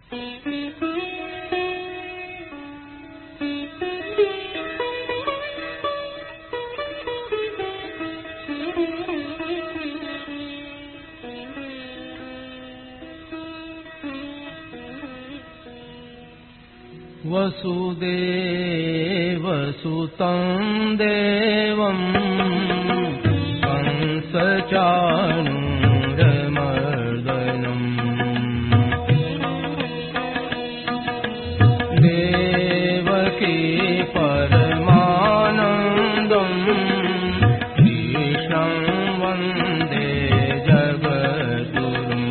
वसुदेवसुतं देवं कंसचाणूरमर्दनम् देवकी परमानन्दं कृष्णं वन्दे जगद्गुरुम्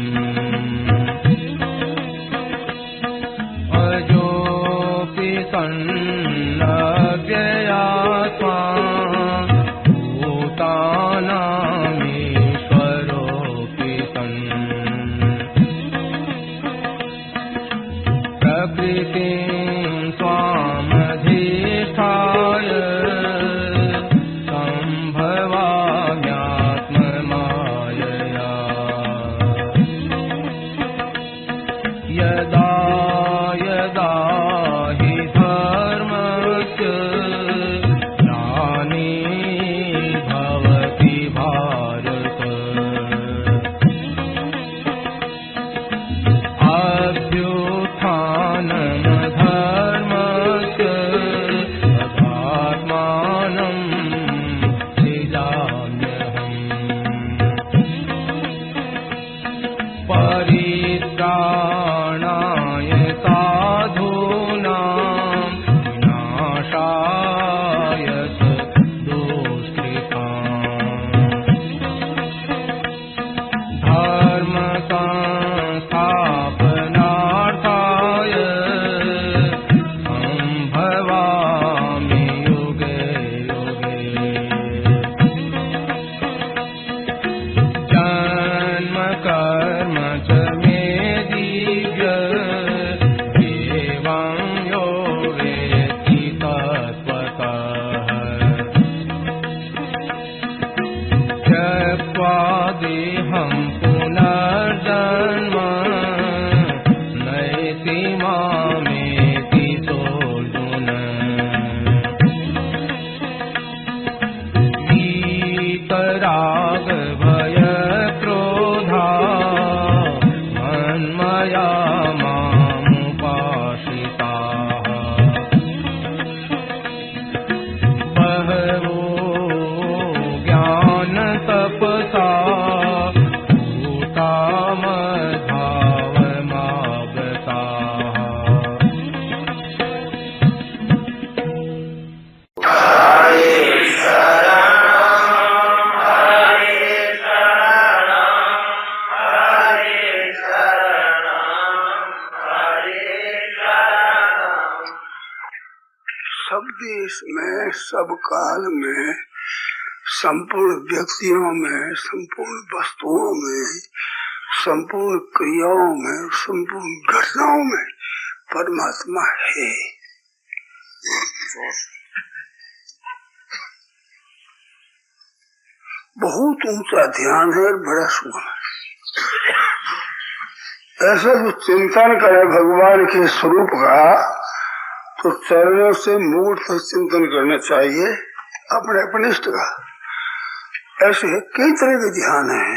सन्नव्ययात्मा भूतानामीश्वरोऽपि सन् प्रकृतिं स्वामधिष्ठाय सम्भवाम्यात्ममायया यदा यदा हि धर्मस्य ग्लानिर्भवति भारत अभ्युत्थानमधर्मस्य तदात्मानं सृजाम्यहम् परित्राणाय साधूनां विनाशाय दुष्कृताम् धर्मसंस्थापनार्थाय सम्भवामि युगे युगे जन्म कर्म च मे दिव्य एवं यो वेत्ति तत्त्वतः त्यक्त्वा देहं पुनर्जन्म नयति मामेति सोऽर्जुन वीतराग भय क्रोधा मन्मया मामुपाश्रिताः बहवो ज्ञानतपसा भूता मद्भावमागताः सब देश में, सब काल में, संपूर्ण व्यक्तियों में, संपूर्ण वस्तुओं में, संपूर्ण क्रियाओं में, संपूर्ण घटनाओं में परमात्मा है। बहुत ऊंचा ध्यान है और बड़ा सुगम है। ऐसा जो चिंतन करे भगवान के स्वरूप का, तो चरणों से मूल तक चिंतन करना चाहिए अपने अपने इष्ट का। ऐसे कई तरह के ध्यान है।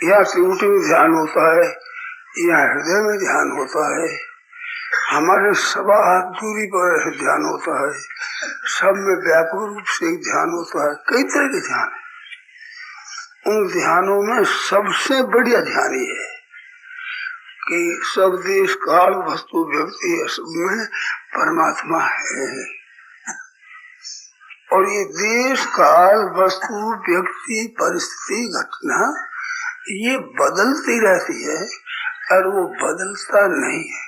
यहाँ त्रिपुटी में ध्यान होता है, यहाँ हृदय में ध्यान होता है, हमारे सवा हाथ दूरी पर ध्यान होता है, सब में व्यापक रूप से ध्यान होता है। कई तरह के ध्यान है। उन ध्यानों में सबसे बढ़िया ध्यान ये है कि सब देश काल वस्तु व्यक्ति सब में परमात्मा है। और ये देश काल वस्तु व्यक्ति परिस्थिति घटना ये बदलती रहती है और वो बदलता नहीं है।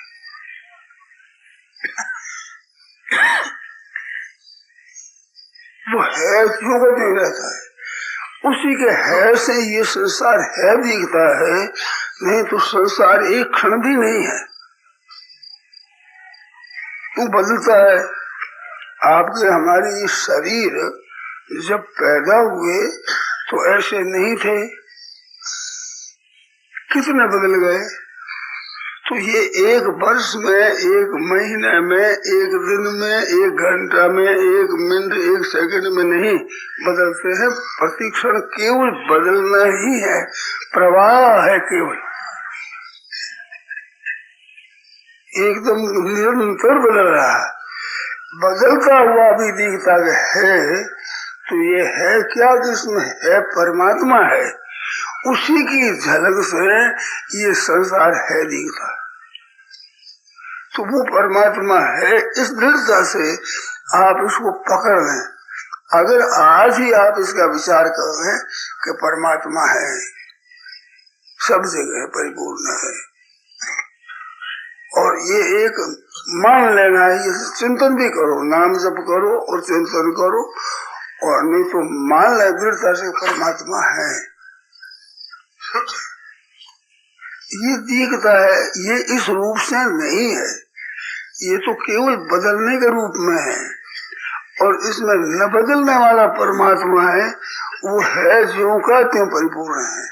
वो है क्यों नहीं रहता है, उसी के है से ये संसार है दिखता है, नहीं तो संसार एक क्षण भी नहीं है। वो बदलता है। आपके हमारे ये शरीर जब पैदा हुए तो ऐसे नहीं थे, कितने बदल गए। तो ये एक वर्ष में, एक महीने में, एक दिन में, एक घंटा में, एक मिनट, एक सेकंड में नहीं बदलते हैं। प्रतिक्षण केवल बदलना ही है, प्रवाह है केवल, एकदम निरंतर बदल रहा है। बदलता हुआ भी दिखता है, तो ये है क्या? जिसमें है परमात्मा है, उसी की झलक से ये संसार है दिखता। तो वो परमात्मा है, इस दृढ़ता से आप इसको पकड़ लें। अगर आज ही आप इसका विचार कर लें कि परमात्मा है, सब जगह परिपूर्ण है, और ये एक मान लेना है, ये चिंतन भी करो, नाम जप करो और चिंतन करो, और नहीं तो मान ले दृढ़ता से परमात्मा है। ये दिखता है, ये इस रूप से नहीं है, ये तो केवल बदलने के रूप में है, और इसमें न बदलने वाला परमात्मा है, वो है ज्यों का त्यों परिपूर्ण है।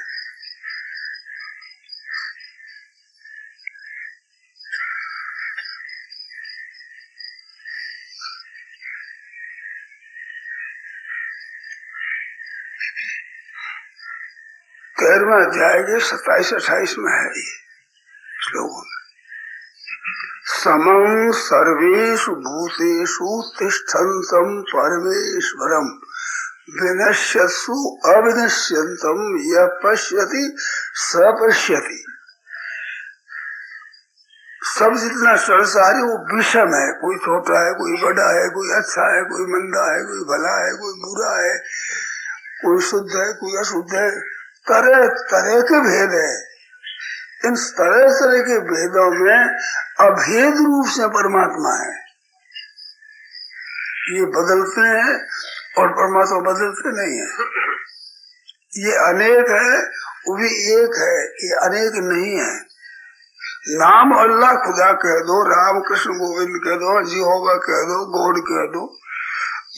तेरहवां अध्याय के 27-28 में है ये श्लोकों में। समं सर्वेषु भूतेषु तिष्ठन्तं परमेश्वरं विनश्यत्सु अविनश्यन्तं यः पश्यति स पश्यति। सब जितना संसार है वो विषम है, कोई छोटा है, कोई बड़ा है, कोई अच्छा है, कोई मंदा है, कोई भला है, कोई बुरा है, कोई शुद्ध है, कोई अशुद्ध है, तरह तरह के भेद है। इन तरह तरह के भेदों में अभेद रूप से परमात्मा है। ये बदलते हैं और परमात्मा बदलते नहीं है। ये अनेक है, वो भी एक है, ये अनेक नहीं है। नाम अल्लाह खुदा कह दो, राम कृष्ण गोविंद कह दो, यहोवा कह दो, गॉड कह दो,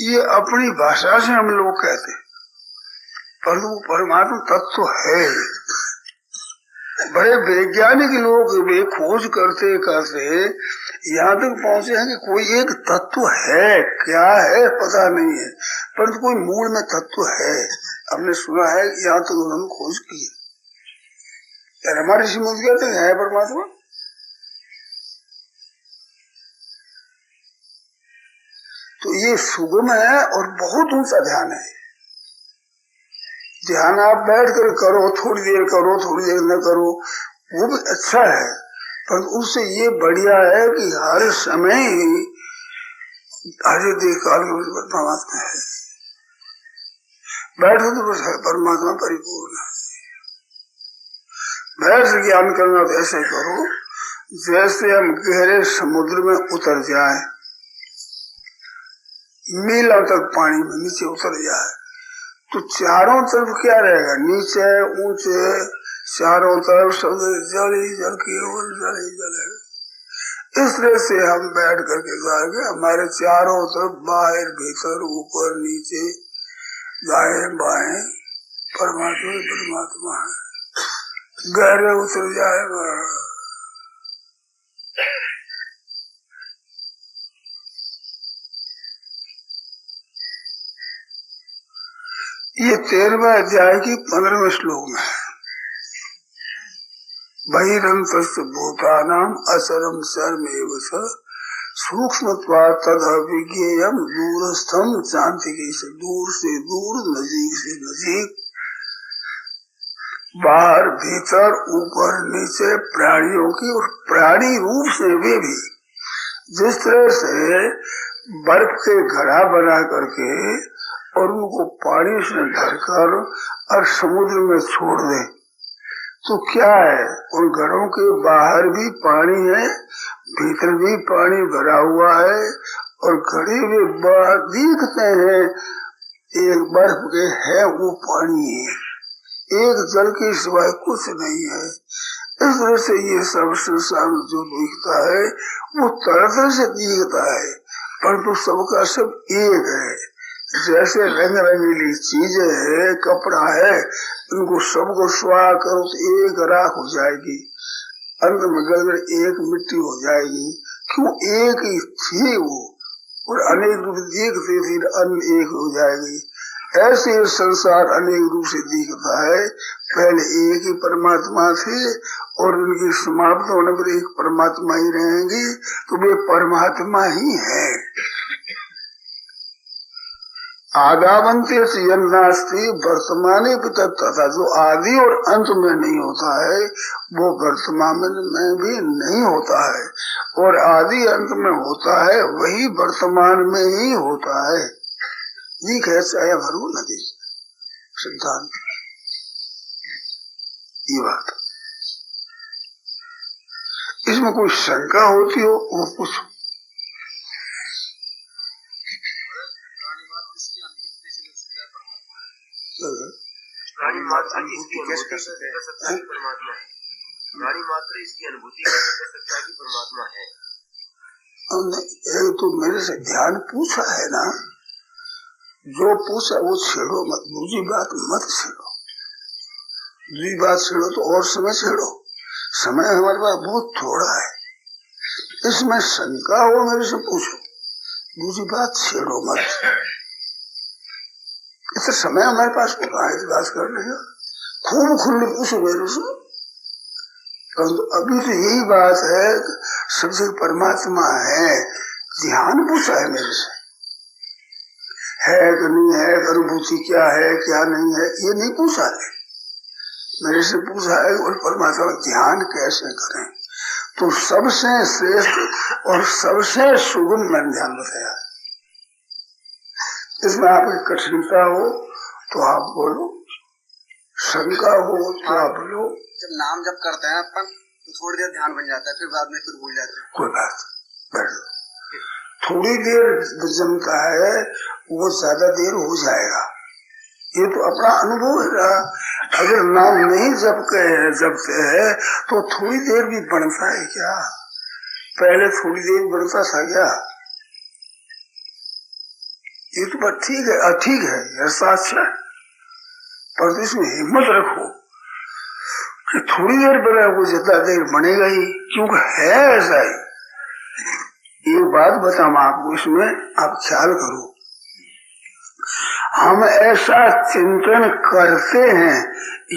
ये अपनी भाषा से हम लोग कहते हैं, पर वो परमात्मा तत्व है। बड़े वैज्ञानिक लोग वे खोज करते करते यहाँ तक पहुंचे हैं कि कोई एक तत्व है, क्या है पता नहीं है, परंतु कोई मूल में तत्व है। हमने सुना है, यहाँ तक उन्होंने खोज की है। हमारे ऋषि मुनि कहते हैं परमात्मा। तो ये सुगम है और बहुत ऊंचा ध्यान है। ध्यान आप बैठ कर करो, थोड़ी देर करो, थोड़ी देर न करो, वो भी अच्छा है, पर उससे ये बढ़िया है कि हर समय ही हर देश काल में परमात्मा है। बैठो तो बस है, परमात्मा परिपूर्ण है। बैठ ज्ञान करना तो ऐसे करो जैसे हम गहरे समुद्र में उतर जाए, मीलों तक पानी में नीचे उतर जाए, तो चारों तरफ क्या रहेगा? नीचे ऊंचे चारों तरफ सब जल ही जल की ओर, जल ही जल है। इस तरह से हम बैठ करके जाएंगे, हमारे चारों तरफ बाहर भीतर ऊपर नीचे दाएं बाएं परमात्मा परमात्मा है। गहरे उतर जाएगा। ये 13वें अध्याय की 15वें श्लोक में है। बहिरंतस्य भूतानाम असरम सर्वमेव च सूक्ष्मत्वात् तदविज्ञेयं दूरस्थम चान्तिके से दूर से दूर, नजीक से नजीक, बाहर भीतर ऊपर नीचे प्राणियों की, और प्राणी रूप से वे भी जिस तरह से बर्फ के घड़ा बना करके और उनको पानी से भरकर और समुद्र में छोड़ दे, तो क्या है? उन घरों के बाहर भी पानी है, भीतर भी पानी भरा हुआ है, और घड़े में दिखते हैं एक बर्फ के है, वो पानी है, एक जल के सिवाय कुछ नहीं है। इस तरह से ये सब संसार में जो दिखता है वो तरह तरह से दिखता है, परंतु सबका सब एक है। जैसे रंग रंगीली चीजें है, कपड़ा है, इनको सबको स्वाह करो तो एक राख हो जाएगी। अंत में गड़गड़ एक मिट्टी हो जाएगी। क्यों? एक ही थी वो, और अनेक रूप दिखते फिर अन्य एक हो जाएगी। ऐसे संसार अनेक रूप से दिखता है। पहले एक ही परमात्मा थे और उनकी समाप्त होने पर एक परमात्मा ही रहेंगे, तो वे परमात्मा ही है। आदावंते नास्ति वर्तमाने तथा, जो आदि और अंत में नहीं होता है वो वर्तमान में भी नहीं होता है, और आदि अंत में होता है वही वर्तमान में ही होता है। ये कह चाहे भरू नदी सिद्धांत ये बात। इसमें कोई शंका होती हो वो पूछो। प्राणी मात्र इसकी अनुभूति कर सकता है परमात्मा है। प्राणी मात्र इसकी अनुभूति कर सकता है कि परमात्मा है। तो मेरे से ध्यान पूछा है ना, जो पूछा वो छेड़ो मत, दूसरी बात मत छेड़ो। दूसरी बात छेड़ो तो और समय छेड़ो। समय हमारे पास बहुत थोड़ा है, इसमें शंका हो मेरे से पूछो, दूसरी बात छेड़ो मत। इतना समय हमारे पास होता है इस बात करने का, खूब खुले पूछो मेरे से। परंतु अभी तो यही बात है, सबसे परमात्मा है। ध्यान पूछा है मेरे से, है कि नहीं है, अनुभूति क्या है क्या नहीं है, ये नहीं पूछा है मेरे से। पूछा है और परमात्मा ध्यान कैसे करें, तो सबसे श्रेष्ठ और सबसे सुगम मैंने ध्यान बताया। इसमें आपकी कठिनता हो तो आप बोलो, शंका हो तो आप बोलो। जब नाम जब करते हैं अपन तो थोड़ी देर ध्यान बन जाता है, फिर बाद में फिर भूल जाते हैं। कोई बात बैठ लो, थोड़ी देर जमता है वो ज्यादा देर हो जाएगा, ये तो अपना अनुभव है। अगर नाम नहीं जपते हैं तो थोड़ी देर भी बनता है क्या? पहले थोड़ी देर बनता था क्या? ये तो बात ठीक है, ठीक है, ऐसा अच्छा, पर इसमें हिम्मत रखो कि थोड़ी देर बना वो जितना देर बनेगा ही, क्योंकि है ऐसा ही। एक बात बताऊं आपको, इसमें आप ख्याल करो। हम ऐसा चिंतन करते हैं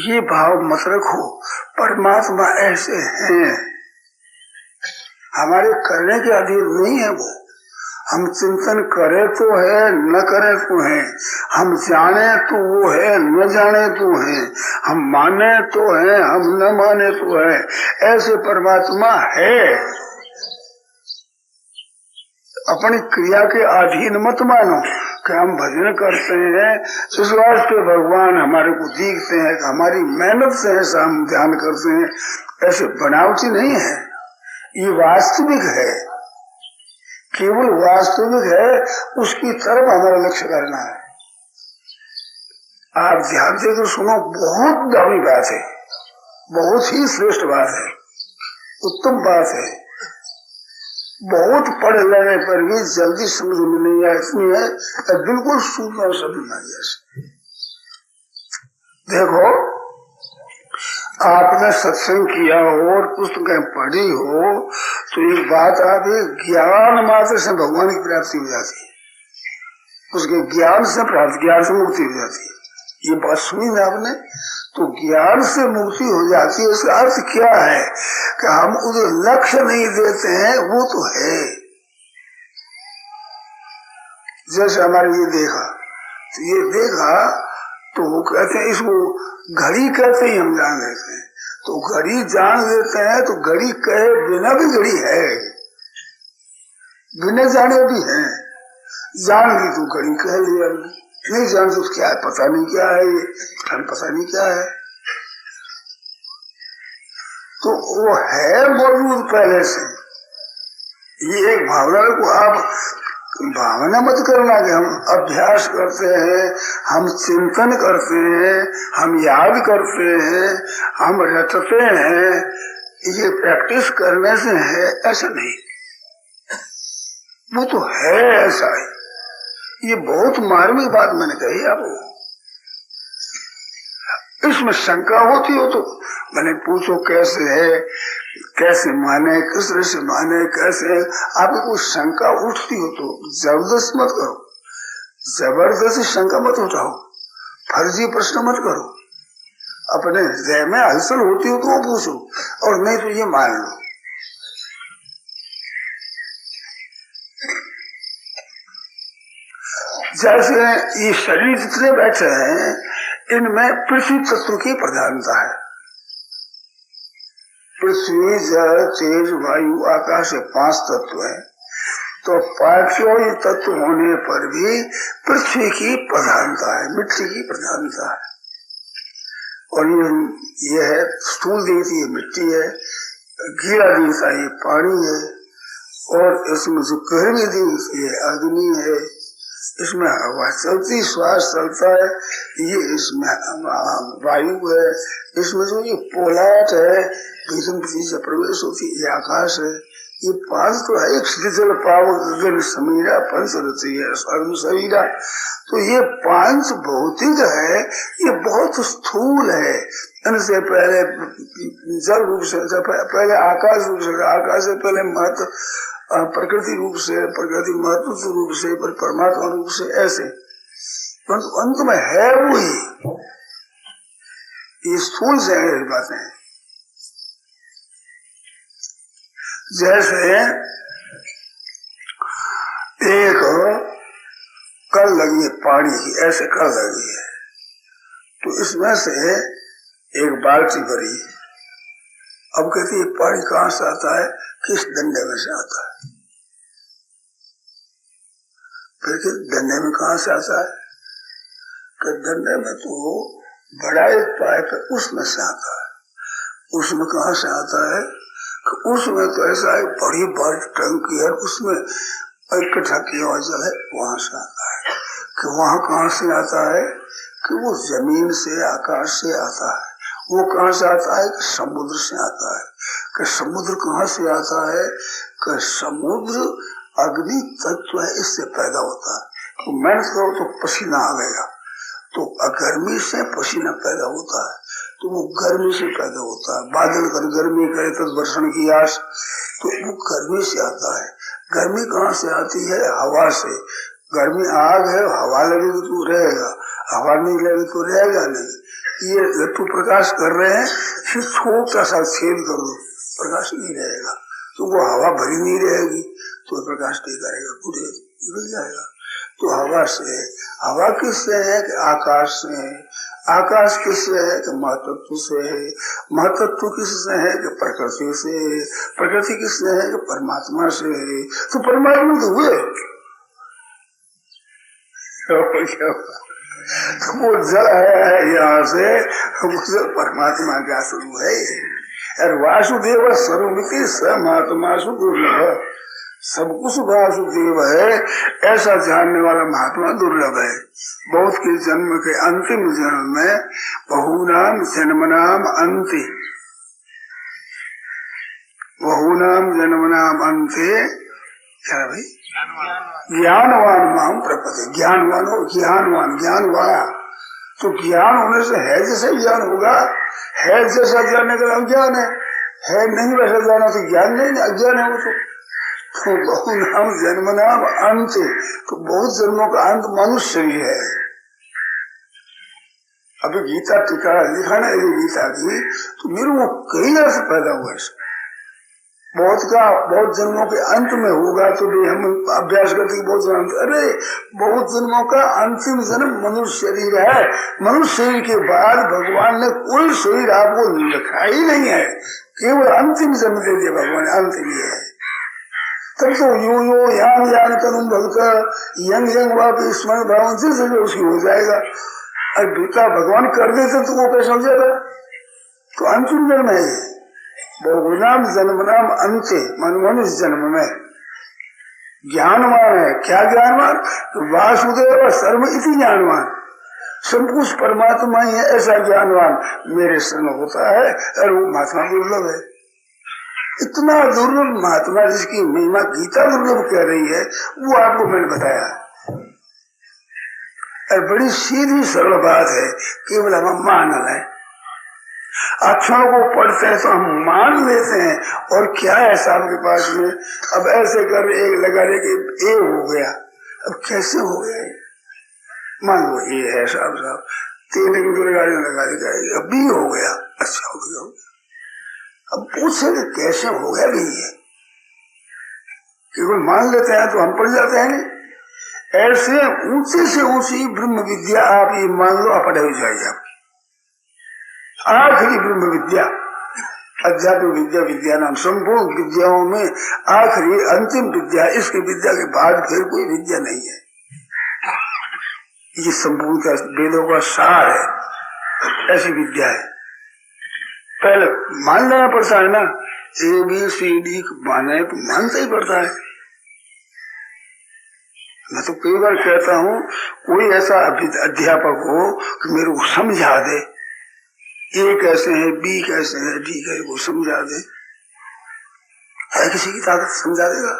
ये भाव मत रखो, परमात्मा ऐसे हैं, हमारे करने के अधीन नहीं है वो। हम चिंतन करें तो है, न करें तो है, हम जाने तो वो है, न जाने तो है, हम माने तो है, हम न माने तो है, ऐसे परमात्मा है। अपनी क्रिया के अधीन मत मानो कि हम भजन करते हैं इस वास्ते भगवान हमारे को दिखते हैं, हमारी मेहनत से ऐसा हम ध्यान करते हैं, ऐसे बनावटी नहीं है, ये वास्तविक है, केवल वास्तविक है, उसकी तरफ हमारा लक्ष्य करना है। आप ध्यान देकर सुनो, बहुत दामी बात है, बहुत ही श्रेष्ठ बात है, उत्तम बात है। बहुत पढ़ लेने पर भी जल्दी समझ में नहीं आया, इसमें है बिल्कुल सूचना समझ में जैसे। देखो, आपने सत्संग किया हो और पुस्तकें पढ़ी हो तो एक बात आप ज्ञान मात्र से भगवान की प्राप्ति हो जाती है, उसके ज्ञान से प्राप्त, ज्ञान से मुक्ति हो जाती है। ये बात सुनी ना आपने, तो ज्ञान से मुक्ति हो जाती है। इसका अर्थ क्या है कि हम उधर लक्ष्य नहीं देते हैं, वो तो है। जैसे हमारे ये देखा तो ये देखा तो वो कहते हैं, इसको घड़ी कहते ही हम जान लेते हैं, तो घड़ी जान लेते हैं तो घड़ी कहे बिना भी घड़ी है, बिना जाने भी है। जान ली तो घड़ी कह लिया, नहीं जान तो क्या है, पता नहीं क्या है, ये हम पता नहीं क्या है, तो वो है मौजूद पहले से। ये एक भावना को आप भावना मत करना कि हम अभ्यास करते हैं, हम चिंतन करते हैं, हम याद करते हैं, हम रटते हैं, ये प्रैक्टिस करने से है, ऐसा नहीं, वो तो है ऐसा ही। ये बहुत मार्मिक बात मैंने कही आपको। इसमें शंका होती हो तो मैंने पूछो कैसे है, कैसे माने, किस तरह से माने, कैसे आपको कोई शंका उठती हो तो जबरदस्त मत करो, जबरदस्ती शंका मत उठाओ, फर्जी प्रश्न मत करो। अपने हृदय में हलचल होती हो तो वो पूछो, और नहीं तो ये मान लो। जैसे ये शरीर जितने बैठे हैं इनमें पृथ्वी तत्व की प्रधानता है। पृथ्वी, जल, तेज, वायु, आकाश, 5 तत्व है। तो पांचों तत्व होने पर भी पृथ्वी की प्रधानता है, मिट्टी की प्रधानता है। और ये है स्थूल देवता, ये मिट्टी है, गीला देवता ये पानी है, और इसमें जो गर्मी देवता ये अग्नि है, इसमें हवा चलती, श्वास चलता है, ये इसमें वायु है, इसमें जो ये पोलाट है से प्रवेश होती है, ये आकाश है। ये 5 तो है, एक जल पावक गगन समीरा पंच रची है सर्व शरीरा। तो ये 5 भौतिक है, ये बहुत स्थूल है। इनसे पहले जल रूप से, पहले आकाश रूप से, आकाश से पहले महत्व प्रकृति रूप से, प्रकृति महत्व रूप से, पर परमात्मा रूप से, ऐसे। परंतु अंत में है वही, ये स्थूल से बातें हैं। जैसे एक कल लगी है पानी की, ऐसे कल लगी है, तो इसमें से एक बाल्टी भरी। अब कहती है पानी कहाँ से आता है, किस डंडे में से आता है। फिर डंडे में कहाँ से आता है, कि डंडे में तो बड़ा एक पाइप है, उसमें से आता है। उसमें कहाँ से आता है, कि उसमें तो ऐसा है बड़ी बड़ी टंकी है, उसमें इकट्ठा किया हुआ जल है, वहां से आता है। कि वहां कहाँ से आता है, कि वो जमीन से, आकाश से आता है। वो कहाँ से आता है, कि समुद्र से आता है। कि समुद्र कहाँ से आता है, कि समुद्र अग्नि तत्व है, इससे पैदा होता है। तो मेहनत करो तो पसीना आएगा, तो गर्मी से पसीना पैदा होता है, तो वो गर्मी से पैदा होता है। बादल कर गर्मी करे तो वर्षण की आस, तो वो गर्मी से आता है। गर्मी कहाँ से आती है, हवा से। गर्मी आग है, हवा लगेगी तो रहेगा, हवा नहीं लगेगी तो रहेगा नहीं। ये लट्टू प्रकाश कर रहे हैं, फिर छोटा सा छेद कर दो, प्रकाश नहीं रहेगा। तो वो हवा भरी नहीं रहेगी तो प्रकाश नहीं करेगा, पूरे निकल जाएगा। तो हवा से, हवा किससे है, कि आकाश से है। आकाश किससे है, कि महतत्व से है। महतत्व किससे है, कि प्रकृति से। प्रकृति किससे है, कि परमात्मा से है। तो परमात्मा तो हुए, वो जल है यहाँ से परमात्मा का स्वरूप है। और वासुदेव सर्वमिति स महात्मा दुर्लभ, सब कुछ वासुदेव है ऐसा जानने वाला महात्मा दुर्लभ है। बहुत के जन्म के अंतिम जन्म में बहुनाम जन्मनाम अंते, बहुनाम जन्मनाम अंते क्या भाई, ज्ञानवान माम प्रपदे। ज्ञानवान हो, ज्ञानवान, ज्ञान वाला। तो ज्ञान होने से है जैसा ज्ञान होगा, है जैसा जानने का अज्ञान है नहीं वैसा जाना तो ज्ञान नहीं, अज्ञान है वो। तो बहुनाम जन्मनाम अंत, तो बहुत जन्मों का अंत मनुष्य ही है। अभी गीता टीका लिखा ना, ये गीता की, तो मेरे वो कई अर्थ पैदा हुआ है। बहुत जन्मों के अंत में होगा, तो भी हम अभ्यास करते बहुत जन्म, अरे बहुत जन्मों का अंतिम जन्म मनुष्य शरीर है। मनुष्य शरीर के बाद भगवान ने कोई शरीर आपको लिखा ही नहीं है, केवल अंतिम जन्म दे दिया भगवान, अंतिम ही है। तब तो यो यान यान तनुम भक्त यंग यंग वाप स्मरण भाव जैसे उसकी हो जाएगा। और बेटा भगवान कर देते तो वो कैसे हो जाएगा, तो अंतिम जन्म है ये। बहुनाम जन्मनाम अंते, मनुष्य जन्म में ज्ञानवान है। क्या ज्ञानवान, वासुदेव सर्व इति ज्ञानवान, सब कुछ परमात्मा ही है ऐसा ज्ञानवान मेरे संग होता है। और वो महात्मा दुर्लभ है, इतना दुर्लभ महात्मा जिसकी महिमा गीता दुर्लभ कह रही है, वो आपको मैंने बताया। और बड़ी सीधी सरल बात है, केवल हम मान लें। अक्षरों को पढ़ते हैं तो हम मान लेते हैं और क्या है साहब के पास में। अब ऐसे कर एक लगा रहे कि ए हो गया, अब कैसे हो गया? मान लो ए है साहब, 3 गाड़ी लगा देगा, अब बी हो गया, अच्छा हो गया। अब पूछे कि कैसे हो गया भी ये, केवल मान लेते हैं तो हम पढ़ जाते हैं नहीं। ऐसे ऊंचे से ऊंची ब्रह्म विद्या आप ये मान लो आप पढ़े हो जाएगी आपकी आखिरी ब्रह्म विद्या, अध्यात्म विद्या, विद्या नाम संपूर्ण विद्याओं में आखिरी अंतिम विद्या। इसकी विद्या के बाद फिर कोई विद्या नहीं है। ये संपूर्ण का वेदों का सार है, ऐसी विद्या है। पहले मान लेना पड़ता है ना, ABCD माने तो मानता ही पड़ता है। मैं तो कई बार कहता हूँ कोई ऐसा अध्यापक हो कि मेरे को समझा दे A कैसे है, B कैसे है, D कैसे, वो समझा दे। है किसी की ताकत समझा देगा?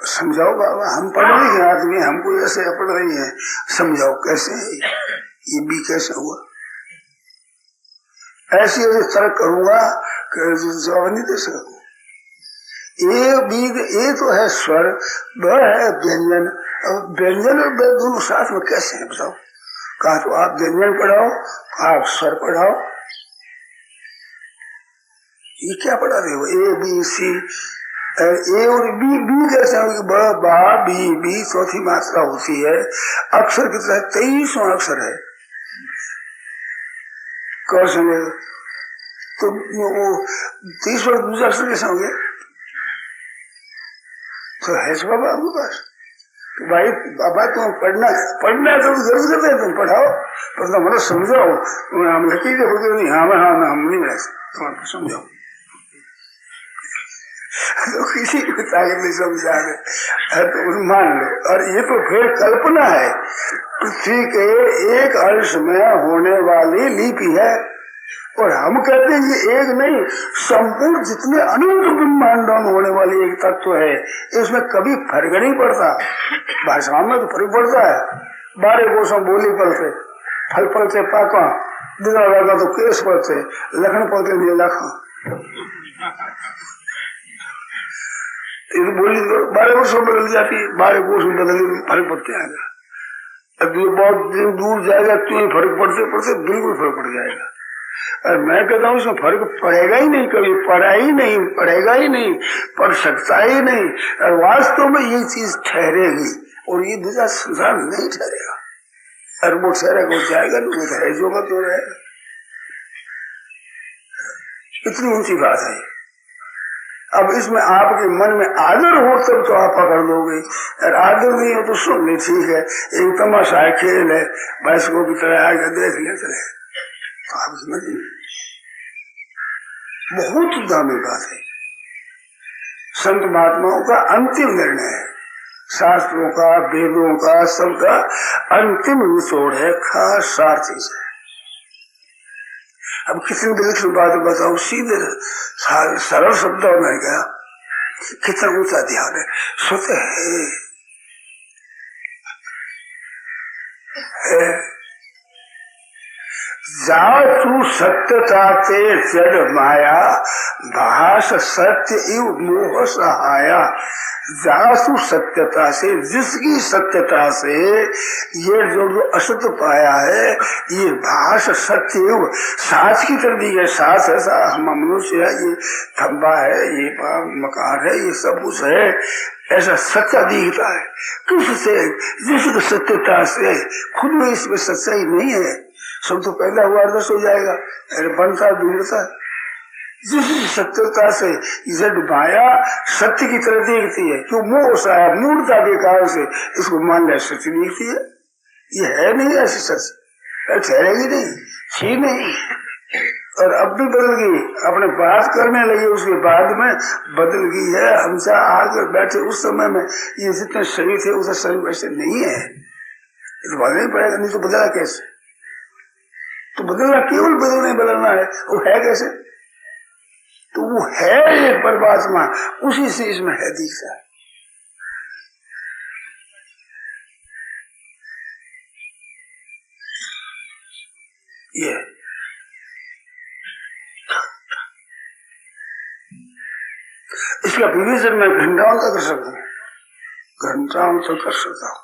समझाओ बाबा, हम पढ़ लिखे आदमी, हमको ऐसे पढ़ रही है, समझाओ कैसे है ये B कैसे हुआ। ऐसे तर्क करूंगा जवाब नहीं दे सकूं। ए तो है स्वर, ब है व्यंजन। अब व्यंजन और ब दोनों साथ में कैसे है बताओ? कहा तो आप व्यंजन पढ़ाओ, आप स्वर पढ़ाओ, ये क्या पढ़ा रहे हो? ABC, ए और बी कैसे होगी? ब, बा, बी, चौथी मात्रा होती है। अक्षर कितना है? 23 अक्षर है। कैसे तो वो 30 और दूसरा अक्षर कैसे हो गया? तो है बाबा आपके पास तो भाई बाबा तुम पढ़ना तो जरूर करते हैं, तुम पढ़ाओ, पर तुम मतलब समझाओ। हम लकीर नहीं, हम नहीं बना समझाओ। तो किसी को ताकत नहीं समझा रहे तो मान लो। और ये तो फिर कल्पना है, पृथ्वी के एक अंश में होने वाली लिपि है। और हम कहते हैं ये एक नहीं, संपूर्ण जितने अनंत ब्रह्मांडों में होने वाली एक तत्व है, इसमें कभी फर्क नहीं पड़ता। भाषा में तो फर्क पड़ता है, 12 कोशों बोली पड़ते, फल पड़ते पाका, दिना लगा तो केस पड़ते, लखन पड़ते नहीं लखन। बोली 12 कोशों बदल जाती है, 12 कोश में बदलने फर्क पड़ते आएगा। अब ये बहुत दिन दूर जाएगा तो फर्क पड़ते पड़ते बिल्कुल फर्क पड़ जाएगा। और मैं कहता हूँ इसमें फर्क पड़ेगा ही नहीं, कभी पड़ा ही नहीं, पड़ेगा ही नहीं, पड़ सकता ही नहीं। और वास्तव में ये चीज ठहरेगी और ये दूसरा संसार नहीं ठहरेगा। और वो ठहरेगा, वो जाएगा तो वो ठहरे जो तो रहेगा। इतनी ऊंची बात है। अब इसमें आपके मन में आदर हो तब तो आप पकड़ लोगे, और आदर नहीं हो तो सुन ले, ठीक है एक तमाशा है, खेल है, बस को भी तरह आएगा देख ले चले, तो आप समझ बहुत दामी बात है। संत महात्माओं का अंतिम निर्णय है, शास्त्रों का, वेदों का, सबका अंतिम निचोड़ है, खास सार चीज है। अब किसी विलक्षण बात बताओ, सीधे सरल शब्दों में क्या कितना ऊंचा ध्यान है। सोते है जातु सत्यता ते जड़ माया, भाष सत्य इव मोह सहाया। जासु सत्यता से, जिसकी सत्यता से ये जो असत्य पाया है, ये भाष सत्य साच की तरह दी है। साच ऐसा हम मनुष्य है, ये खंबा है, ये मकान है, ये सब कुछ है, ऐसा सच्चा दिखता है। किससे? जिस सत्यता से, खुद में इसमें सच्चाई नहीं है, सब तो पहला हुआ अर्दस हो जाएगा, बनता ढूंढता। जिस सत्यता से जड़ माया सत्य की तरह देखती है, क्यों मोह सा है, मूर्ता के कारण से इसको मान लिया सत्य दिखती है। ये है नहीं ऐसी सत्य, ठहरेगी नहीं, छी नहीं। और अब भी बदल गई, अपने बात करने लगी, उसके बाद में बदल गई है। हमसे आकर बैठे उस समय में ये जितने शरीर थे उसे शरीर वैसे नहीं है, ये तो बदलना ही पड़ेगा, नहीं तो बदला कैसे? तो बदलना केवल बदलना है, वो है कैसे? तो वो है एक परमात्मा, उसी से इसमें है दिखता है। ये इसका विवेचन मैं घंटाओं तक कर सकता हूँ, घंटाओं तक कर सकता हूँ।